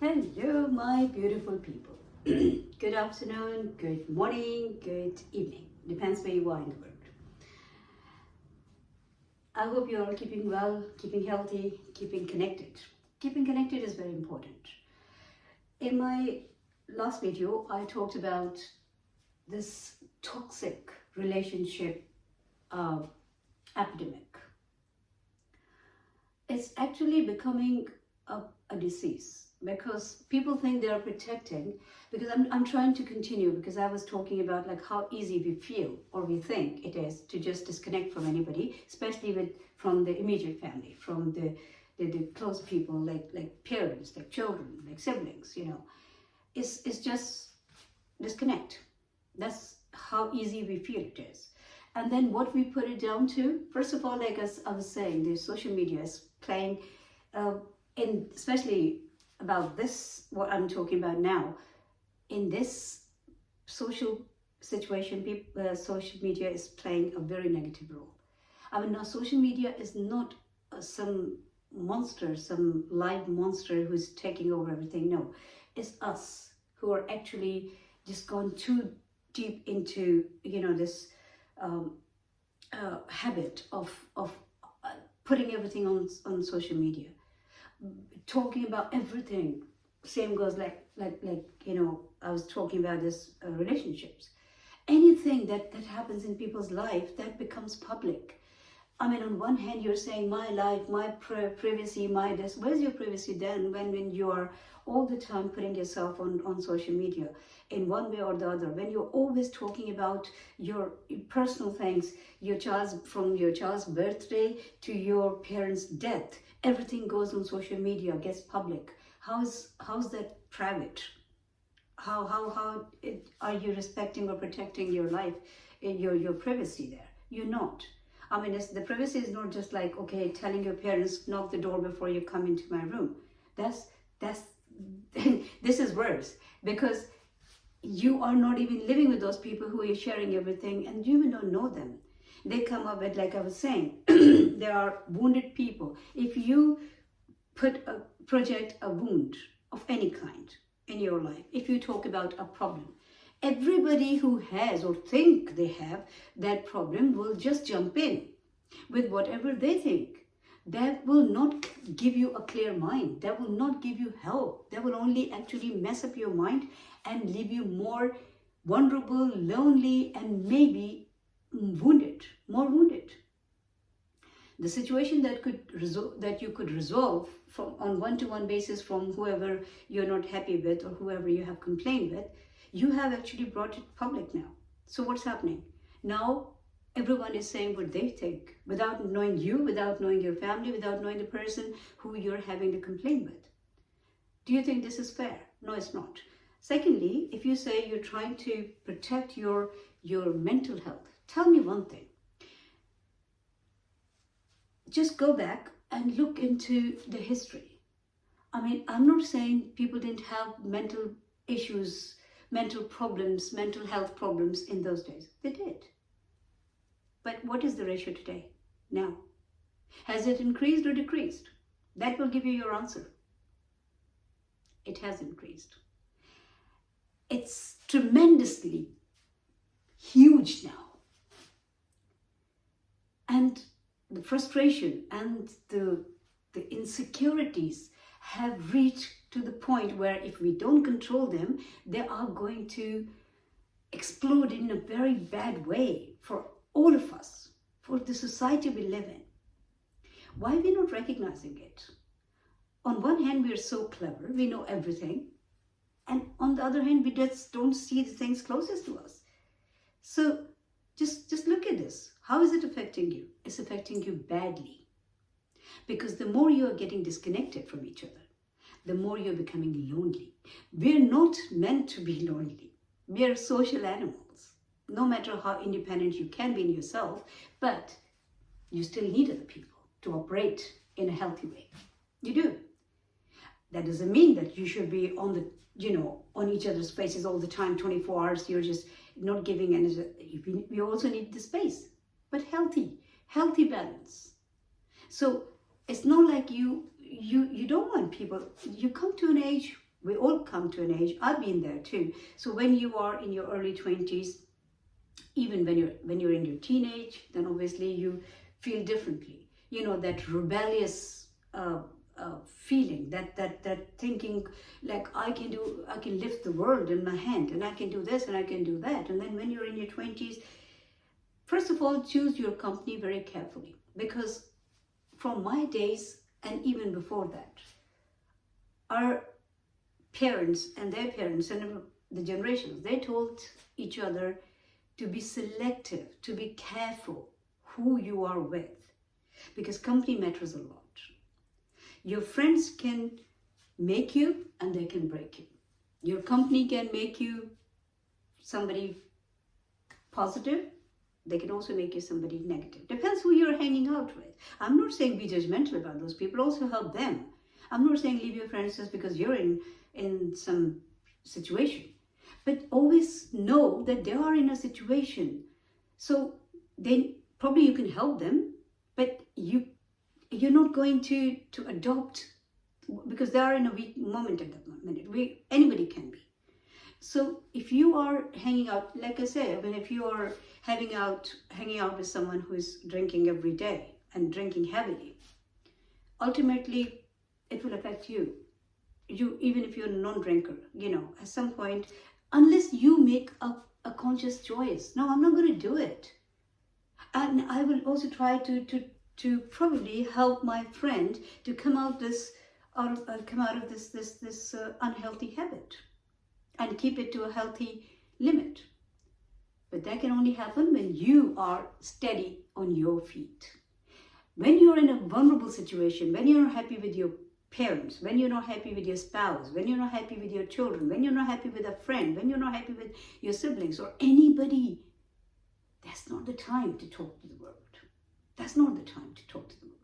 Hello, my beautiful people. Good afternoon, good morning, good evening. Depends where you are in the world. I hope you're all keeping well, keeping healthy, keeping connected. Keeping connected is very important. In my last video, I talked about this toxic relationship epidemic. It's actually becoming a disease because people think they are protecting, because I'm trying to continue, because I was talking about like how easy we feel or we think it is to just disconnect from anybody, especially from the immediate family, from the close people, like parents, like children, like siblings, it's just disconnect. That's how easy we feel it is. And then what we put it down to, first of all, like as I was saying, the social media is playing especially about this, what I'm talking about now, in this social situation, social media is playing a very negative role. I mean, now social media is not some monster, some live monster who's taking over everything. No, it's us who are actually just gone too deep into, this habit of putting everything on social media, talking about everything. Same goes like I was talking about this relationships. Anything that happens in people's life that becomes public. I mean, on one hand, you're saying my life, my privacy, my this. Where's your privacy then when you are all the time putting yourself on social media in one way or the other? When you're always talking about your personal things, from your child's birthday to your parents' death, everything goes on social media, gets public. How's that private? How are you respecting or protecting your life, your privacy there? You're not. I mean, the privacy is not just like, okay, telling your parents, knock the door before you come into my room. That's this is worse, because you are not even living with those people who are sharing everything, and you even don't know them. They come up with, like I was saying, there are wounded people. If you project a wound of any kind in your life, if you talk about a problem, everybody who has or think they have that problem will just jump in with whatever they think. That will not give you a clear mind. That will not give you help. That will only actually mess up your mind and leave you more vulnerable, lonely, and maybe more wounded. The situation that you could resolve on one-to-one basis from whoever you're not happy with or whoever you have complained with, you have actually brought it public now. So what's happening? Now everyone is saying what they think without knowing you, without knowing your family, without knowing the person who you're having the complaint with. Do you think this is fair? No, it's not. Secondly, if you say you're trying to protect your mental health, tell me one thing. Just go back and look into the history. I mean, I'm not saying people didn't have mental issues, mental problems, mental health problems in those days. They did. But what is the ratio today, now? Has it increased or decreased? That will give you your answer. It has increased. It's tremendously huge now. And the frustration and the insecurities have reached to the point where if we don't control them, they are going to explode in a very bad way for all of us, for the society we live in. Why are we not recognizing it? On one hand, we are so clever, we know everything. And on the other hand, we just don't see the things closest to us. So just look at this. How is it affecting you? It's affecting you badly. Because the more you are getting disconnected from each other, the more you're becoming lonely. We're not meant to be lonely. We are social animals. No matter how independent you can be in yourself, but you still need other people to operate in a healthy way. You do. That doesn't mean that you should be on each other's faces all the time, 24 hours. You're just not giving energy. We also need the space, but healthy balance. So it's not like you don't want people. You come to an age We all come to an age, I've been there too. So when you are in your early 20s, even when you're in your teenage, then obviously you feel differently. You know, that rebellious feeling, that thinking like I can lift the world in my hand, and I can do this and I can do that. And then when you're in your 20s, first of all, choose your company very carefully, because from my days and even before that, our parents and their parents and the generations, they told each other to be selective, to be careful who you are with, because company matters a lot. Your friends can make you and they can break you. Your company can make you somebody positive, they can also make you somebody negative. Depends who you're hanging out with. I'm not saying be judgmental about those people, also help them. I'm not saying leave your friends just because you're in some situation. But always know that they are in a situation. So then probably you can help them, but you're not going to adopt, because they are in a weak moment at that minute. Anybody can be. So if you are hanging out, like I said, I mean, if you are hanging out with someone who is drinking every day and drinking heavily, ultimately it will affect you. Even if you're a non-drinker, at some point, unless you make a conscious choice, no, I'm not going to do it. And I will also try to probably help my friend to come out of this unhealthy habit and keep it to a healthy limit. But that can only happen when you are steady on your feet. When you're in a vulnerable situation, when you're not happy with your parents, when you're not happy with your spouse, when you're not happy with your children, when you're not happy with a friend, when you're not happy with your siblings or anybody, that's not the time to talk to the world. That's not the time to talk to the world.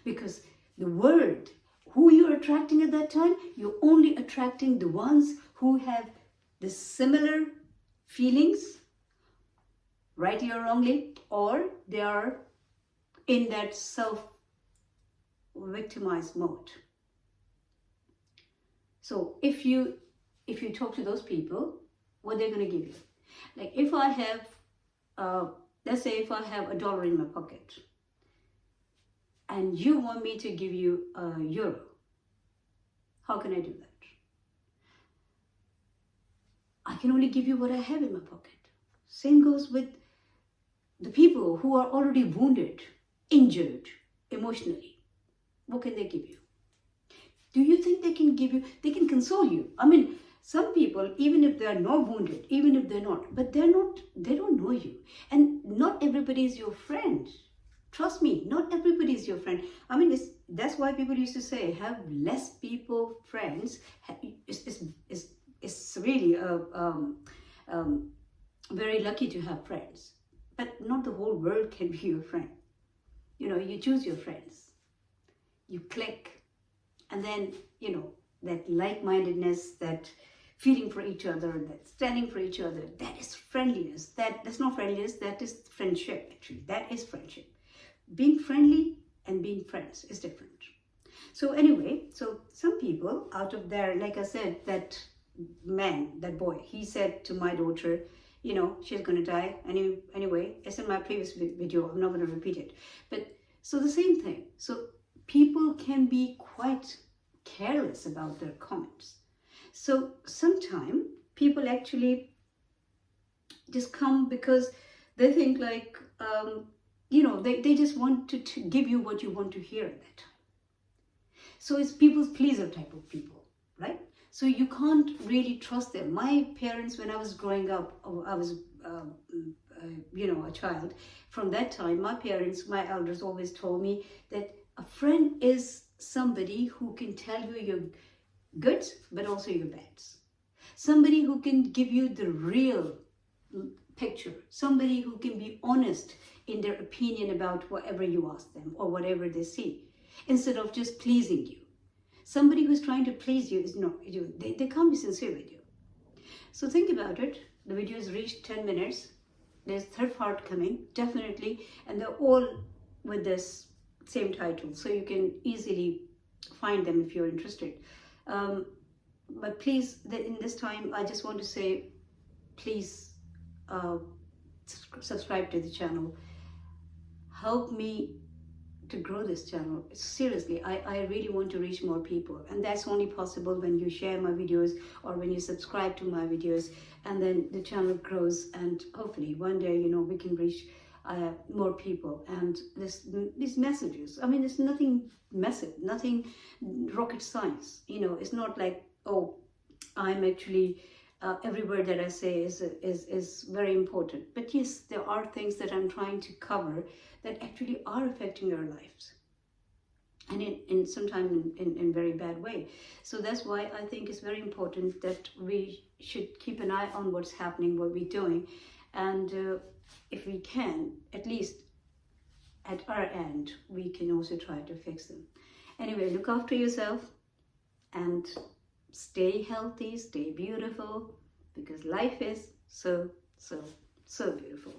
Because the world, who you're attracting at that time, you're only attracting the ones who have the similar feelings, rightly or wrongly, or they are in that self-victimized mode. So if you talk to those people, what they're going to give you. Like if I have, let's say if I have $1 in my pocket, and you want me to give you €1, how can I do that? I can only give you what I have in my pocket. Same goes with the people who are already wounded, injured emotionally. What can they give you? Do you think they can console you? I mean, some people, even if they're not wounded, even if they're not, but they don't know you. And not everybody is your friend. Trust me, not everybody is your friend. I mean, that's why people used to say, have less people friends. It's really very lucky to have friends. But not the whole world can be your friend. You choose your friends. You click. And then, that like-mindedness, that feeling for each other, that standing for each other, that is friendliness. That's not friendliness, that is friendship, actually. That is friendship. Being friendly and being friends is different. So anyway, so some people out of there, like I said, that boy, he said to my daughter, she's going to die anyway. It's in my previous video, I'm not going to repeat it. But so the same thing. So people can be quite careless about their comments. So sometimes people actually just come because they think like, they just want to give you what you want to hear at that time. So it's people's pleaser type of people, right? So you can't really trust them. My parents, when I was growing up, I was, a child. From that time, my elders always told me that a friend is somebody who can tell you your goods, but also your bads. Somebody who can give you the real picture. Somebody who can be honest in their opinion about whatever you ask them or whatever they see, instead of just pleasing you. Somebody who's trying to please you is not you. They can't be sincere with you. So think about it. The video has reached 10 minutes. There's third part coming, definitely, and they're all with this same title, so you can easily find them if you're interested. but please, in this time, I just want to say, please uh, subscribe to the channel. Help me to grow this channel. Seriously, I really want to reach more people, and that's only possible when you share my videos or when you subscribe to my videos, and then the channel grows, and hopefully one day, you know, we can reach more people. And these messages, I mean, it's nothing massive, nothing rocket science, you know. It's not like, oh, I'm actually every word that I say is very important. But yes, there are things that I'm trying to cover that actually are affecting our lives, and in sometimes in very bad way. So that's why I think it's very important that we should keep an eye on what's happening, what we're doing, and if we can, at least at our end, we can also try to fix them. Anyway, look after yourself and stay healthy, stay beautiful, because life is so, so, so beautiful.